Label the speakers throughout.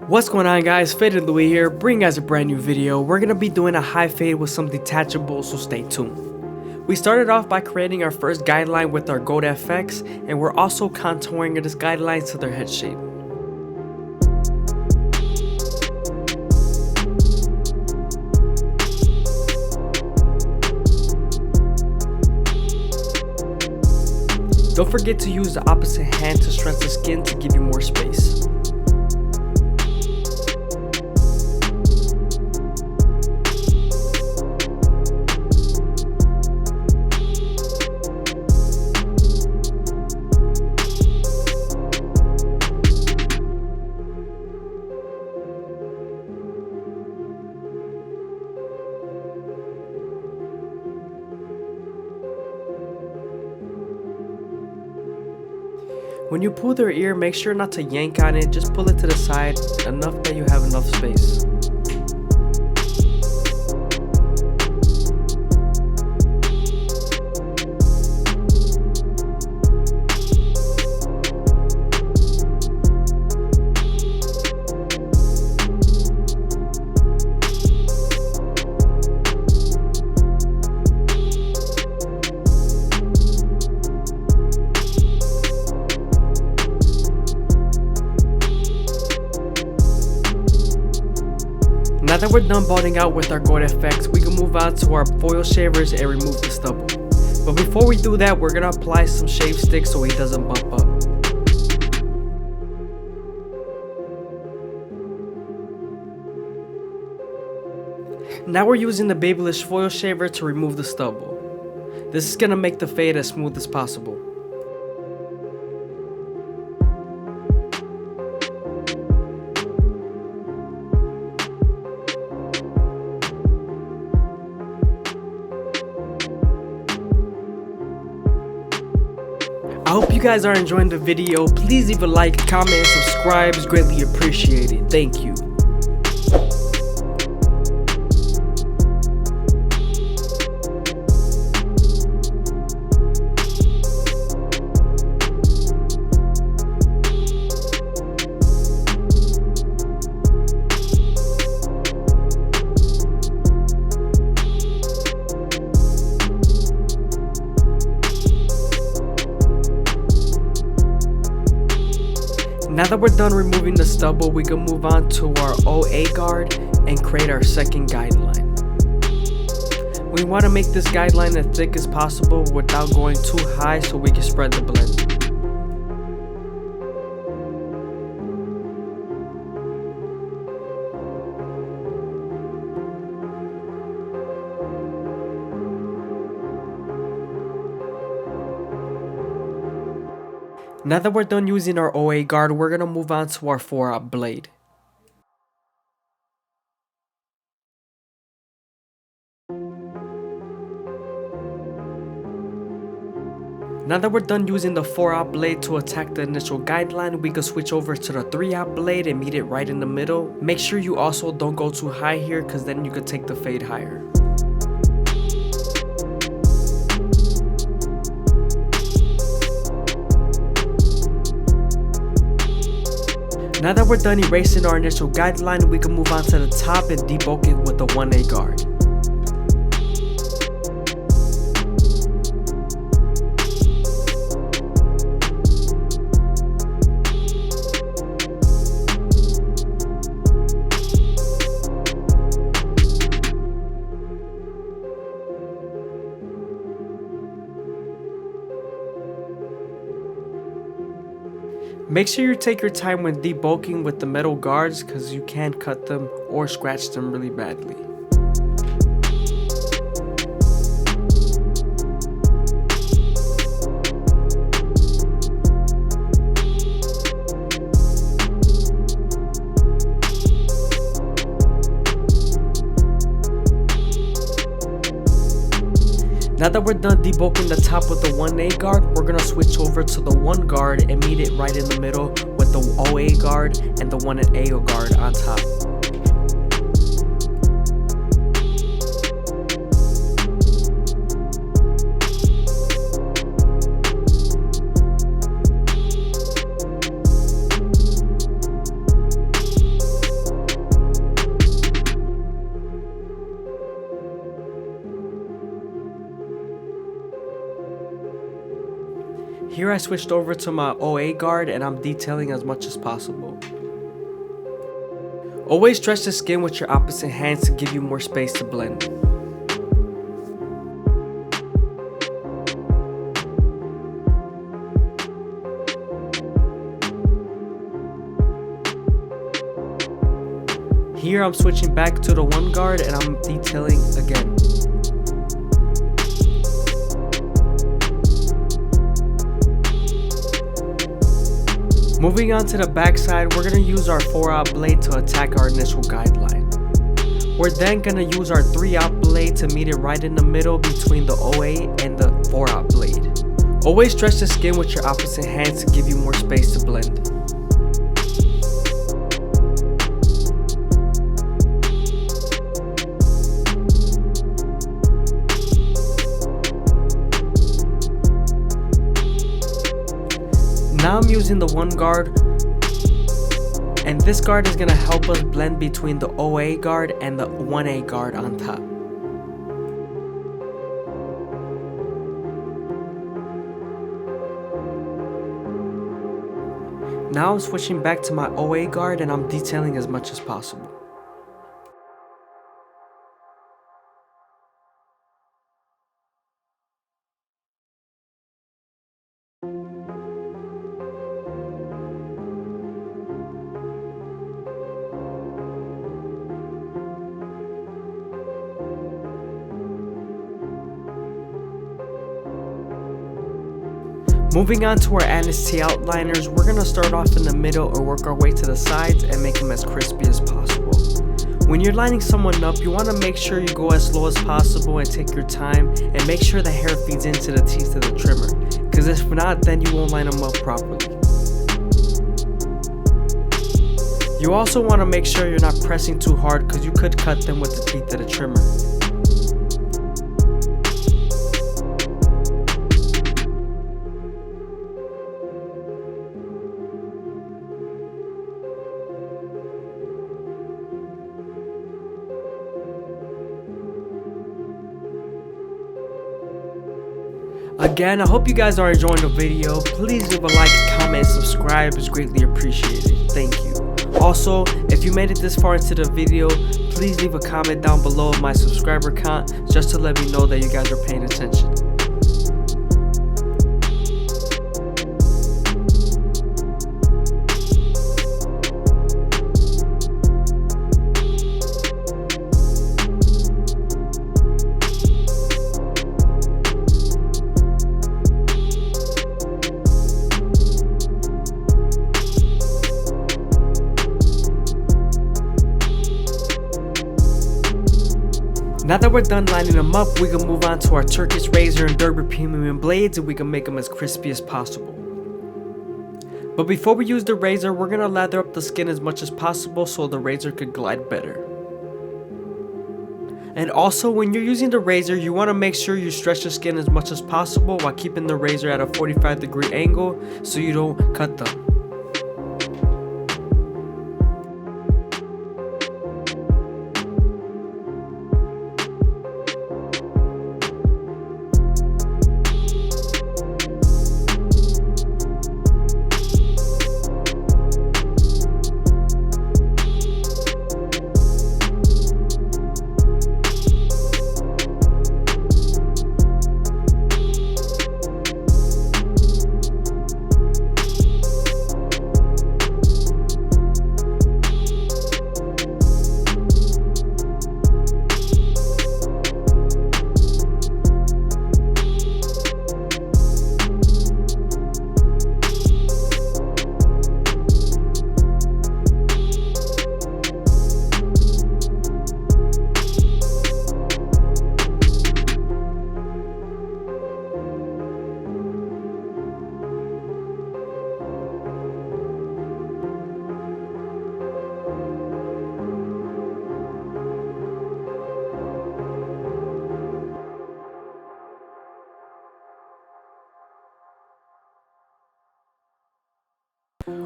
Speaker 1: What's going on, guys? FadeitLuie here, bringing you guys a brand new video. We're going to be doing a high fade with some detachable, so stay tuned. We started off by creating our first guideline with our gold FX, and we're also contouring this guideline to their head shape. Don't forget to use the opposite hand to stretch the skin to give you more space. When you pull their ear, make sure not to yank on it, just pull it to the side, enough that you have enough space. Now that we're done balding out with our gold FX, we can move on to our foil shavers and remove the stubble. But before we do that, we're going to apply some shave sticks so he doesn't bump up. Now we're using the Babyliss foil shaver to remove the stubble. This is going to make the fade as smooth as possible. I hope you guys are enjoying the video. Please leave a like, comment, and subscribe. It's greatly appreciated. Thank you. Now that we're done removing the stubble, we can move on to our OA guard and create our second guideline. We want to make this guideline as thick as possible without going too high so we can spread the blend. Now that we're done using our OA guard, we're going to move on to our 4-aught blade. Now that we're done using the 4-aught blade to attack the initial guideline, we can switch over to the 3-aught blade and meet it right in the middle. Make sure you also don't go too high here, because then you could take the fade higher. Now that we're done erasing our initial guideline, we can move on to the top and debulk it with the 1A guard. Make sure you take your time when debulking with the metal guards, because you can cut them or scratch them really badly. Now that we're done debulking the top with the 1A guard, we're going to switch over to the 1 guard and meet it right in the middle with the OA guard and the 1A guard on top. Here I switched over to my OA guard and I'm detailing as much as possible. Always stretch the skin with your opposite hands to give you more space to blend. Here I'm switching back to the one guard and I'm detailing again. Moving on to the back side, we're going to use our 4-aught blade to attack our initial guideline. We're then going to use our 3-aught blade to meet it right in the middle between the OA and the 4-aught blade. Always stretch the skin with your opposite hands to give you more space to blend. Now I'm using the one guard, and this guard is going to help us blend between the OA guard and the 1A guard on top. Now I'm switching back to my OA guard and I'm detailing as much as possible. Moving on to our anise-tea outliners, we're going to start off in the middle and work our way to the sides and make them as crispy as possible. When you're lining someone up, you want to make sure you go as slow as possible and take your time and make sure the hair feeds into the teeth of the trimmer, because if not, then you won't line them up properly. You also want to make sure you're not pressing too hard because you could cut them with the teeth of the trimmer. Again, I hope you guys are enjoying the video. Please leave a like, comment, and subscribe. It's greatly appreciated. Thank you. Also, if you made it this far into the video, please leave a comment down below of my subscriber count just to let me know that you guys are paying attention. Now that we're done lining them up, we can move on to our Turkish razor and Derby premium blades and we can make them as crispy as possible. But before we use the razor, we're going to lather up the skin as much as possible so the razor could glide better. And also, when you're using the razor, you want to make sure you stretch the skin as much as possible while keeping the razor at a 45-degree angle so you don't cut them.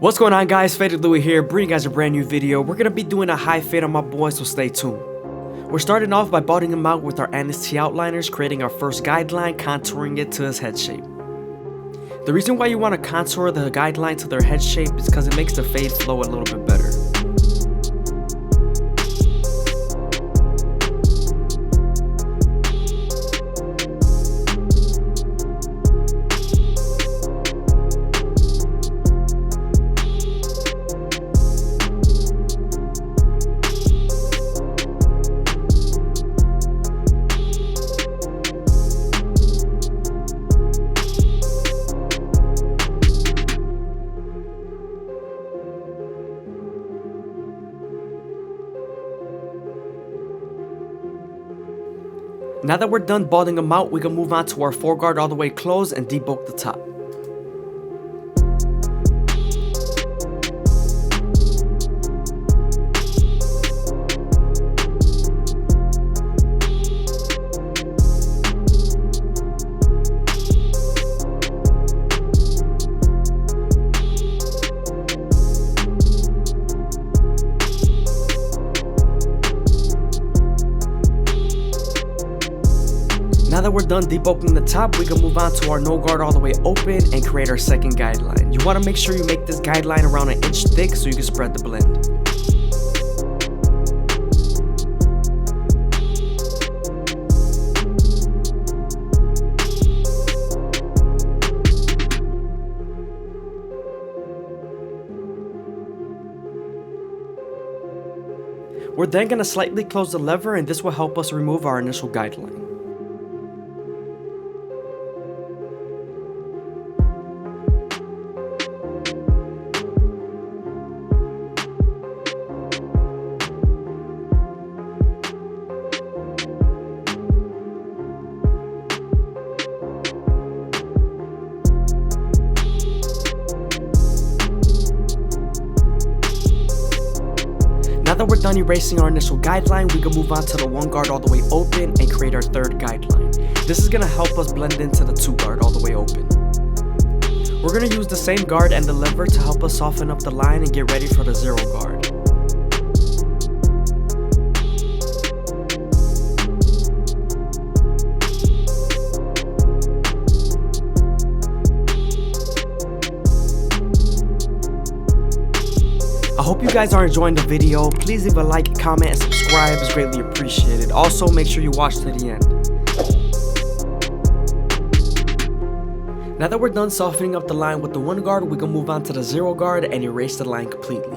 Speaker 1: What's going on, guys? FadeitLuie here, bringing you guys a brand new video. We're going to be doing a high fade on my boy, so stay tuned. We're starting off by budding him out with our anise-tea outliners, creating our first guideline, contouring it to his head shape. The reason why you want to contour the guideline to their head shape is because it makes the fade flow a little bit better. Now that we're done balding them out, we can move on to our foreguard all the way closed and debulk the top. Now that we're done debulking the top, we can move on to our no guard all the way open and create our second guideline. You want to make sure you make this guideline around 1 inch thick so you can spread the blend. We're then going to slightly close the lever, and this will help us remove our initial guideline. Now that we're done erasing our initial guideline, we can move on to the 1 guard all the way open and create our third guideline. This is going to help us blend into the 2 guard all the way open. We're going to use the same guard and the lever to help us soften up the line and get ready for the 0 guard. I hope you guys are enjoying the video. Please leave a like, comment, and subscribe. It's greatly appreciated. Also, make sure you watch to the end. Now that we're done softening up the line with the 1 guard, we can move on to the 0 guard and erase the line completely.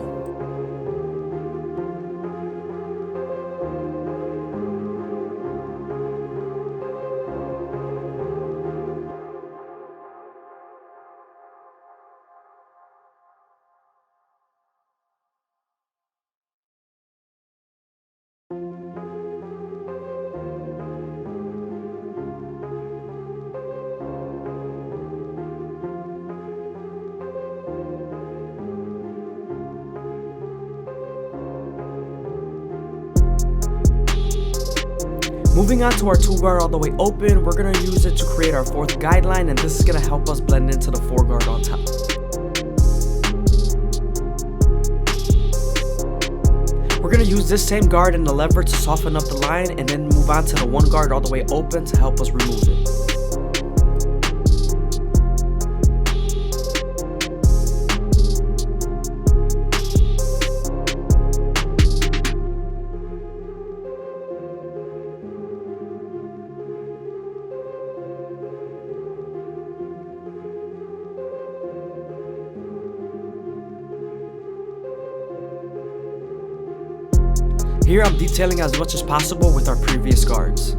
Speaker 1: Moving on to our 2 guard all the way open, we're going to use it to create our 4th guideline, and this is going to help us blend into the 4 guard on top. We're going to use this same guard and the lever to soften up the line, and then move on to the 1 guard all the way open to help us remove it. Here I'm detailing as much as possible with our previous guards.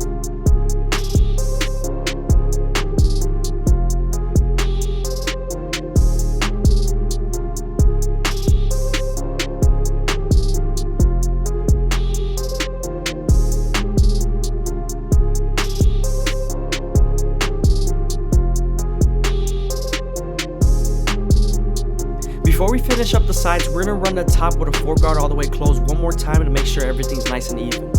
Speaker 1: Before we finish up the sides, we're going to run the top with a 4 guard all the way closed one more time to make sure everything's nice and even.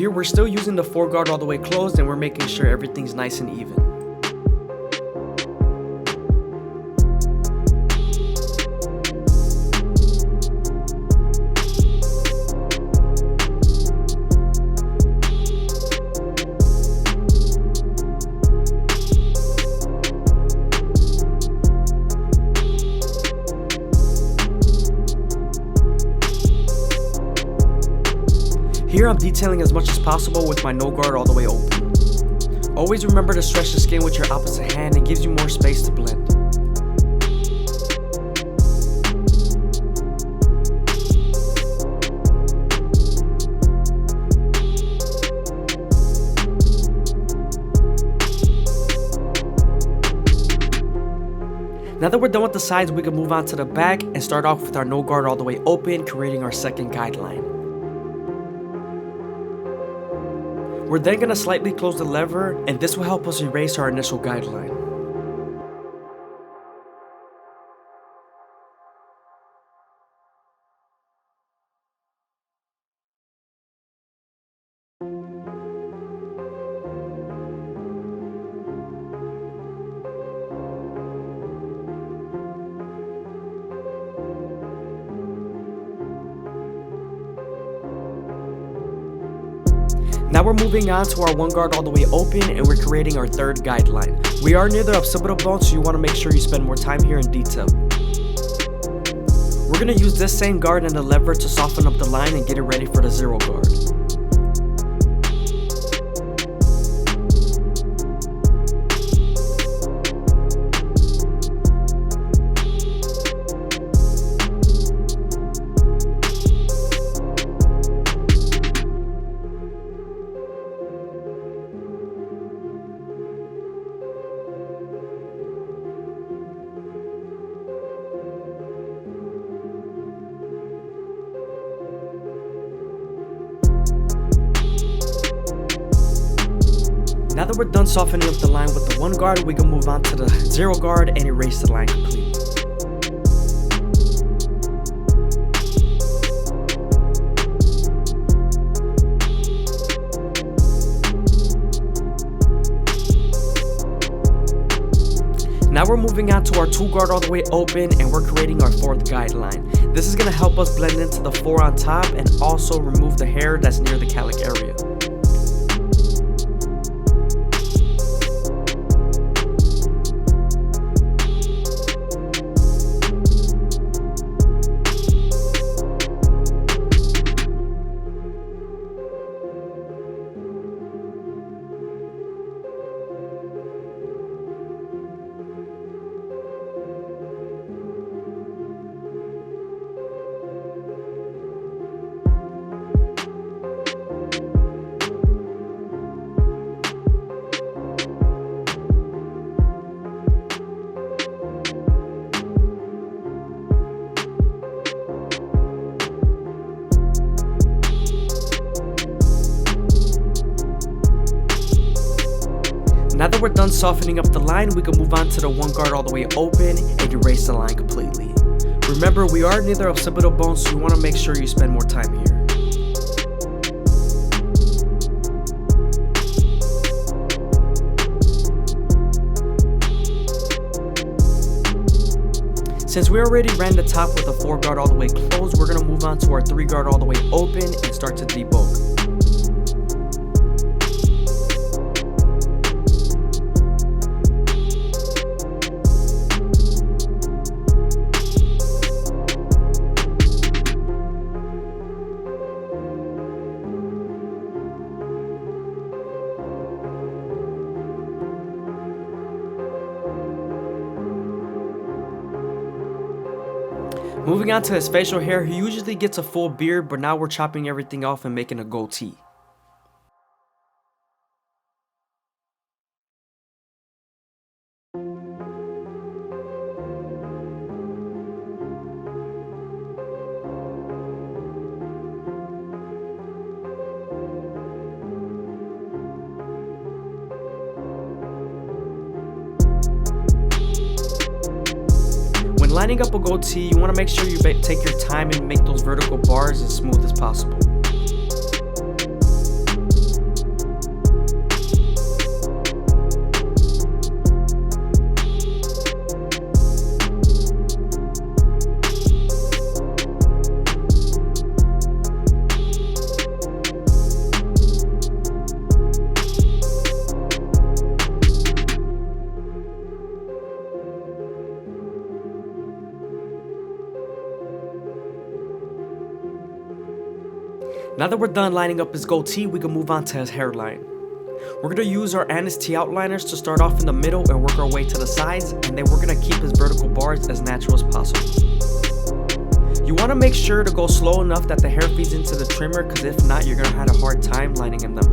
Speaker 1: Here we're still using the foreguard all the way closed, and we're making sure everything's nice and even. Here I'm detailing as much as possible with my no guard all the way open. Always remember to stretch the skin with your opposite hand, and gives you more space to blend. Now that we're done with the sides, we can move on to the back and start off with our no guard all the way open, creating our second guideline. We're then going to slightly close the lever, and this will help us erase our initial guideline. Now we're moving on to our one guard all the way open, and we're creating our third guideline. We are near the occipital bone, so you want to make sure you spend more time here in detail. We're going to use this same guard and the lever to soften up the line and get it ready for the zero guard. Now that we're done softening up the line with the one guard, we can move on to the zero guard and erase the line completely. Now we're moving on to our two guard all the way open, and we're creating our fourth guideline. This is going to help us blend into the four on top and also remove the hair that's near the calic area. Now that we're done softening up the line, we can move on to the one guard all the way open and erase the line completely. Remember, we are near the occipital bone, so you want to make sure you spend more time here. Since we already ran the top with the four guard all the way closed, we're going to move on to our three guard all the way open and start to debulk. Moving on to his facial hair, he usually gets a full beard, but now we're chopping everything off and making a goatee. Lining up a goatee, you want to make sure you take your time and make those vertical bars as smooth as possible. Now that we're done lining up his goatee, we can move on to his hairline. We're going to use our Annis T outliners to start off in the middle and work our way to the sides, and then we're going to keep his vertical bars as natural as possible. You want to make sure to go slow enough that the hair feeds into the trimmer, because if not, you're going to have a hard time lining them up.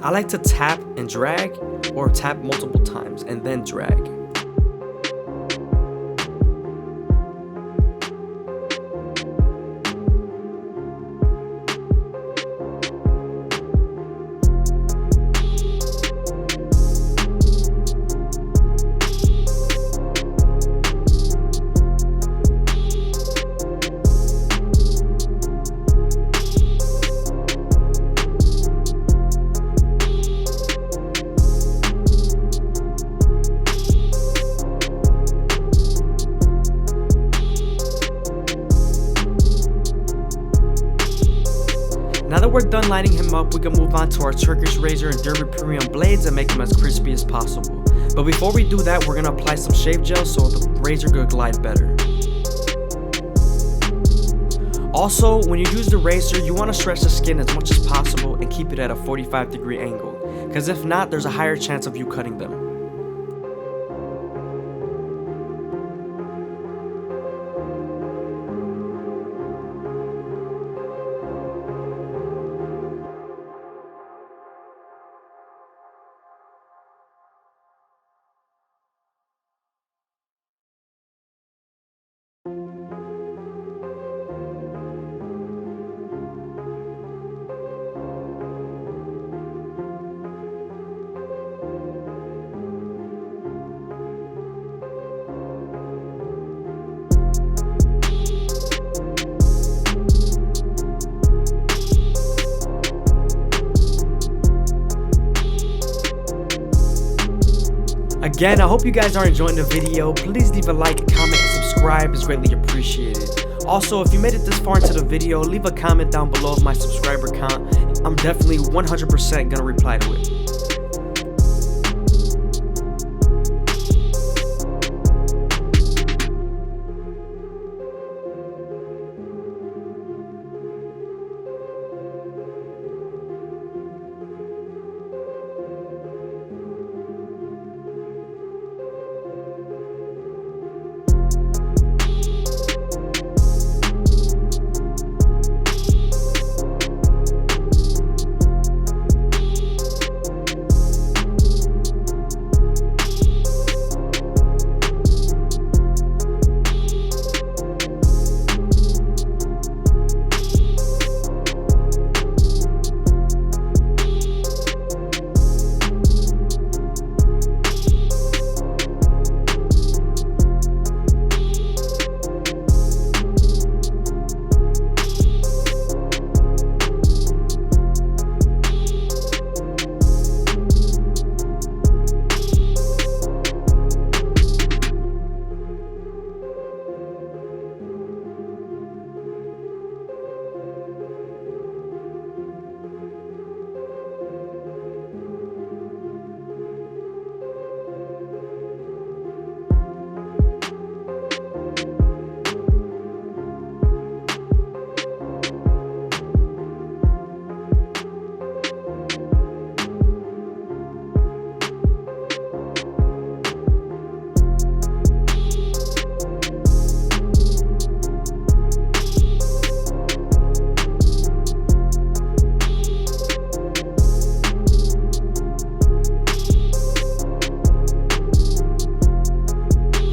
Speaker 1: I like to tap and drag, or tap multiple times and then drag. Now that we're done lining him up, we can move on to our Turkish razor and Derby Premium blades and make him as crispy as possible. But before we do that, we're going to apply some shave gel so the razor could glide better. Also, when you use the razor, you want to stretch the skin as much as possible and keep it at a 45-degree angle, because if not, there's a higher chance of you cutting them. Again, I hope you guys are enjoying the video. Please leave a like, comment, and subscribe is greatly appreciated. Also, if you made it this far into the video, leave a comment down below of my subscriber count. I'm definitely 100% gonna reply to it.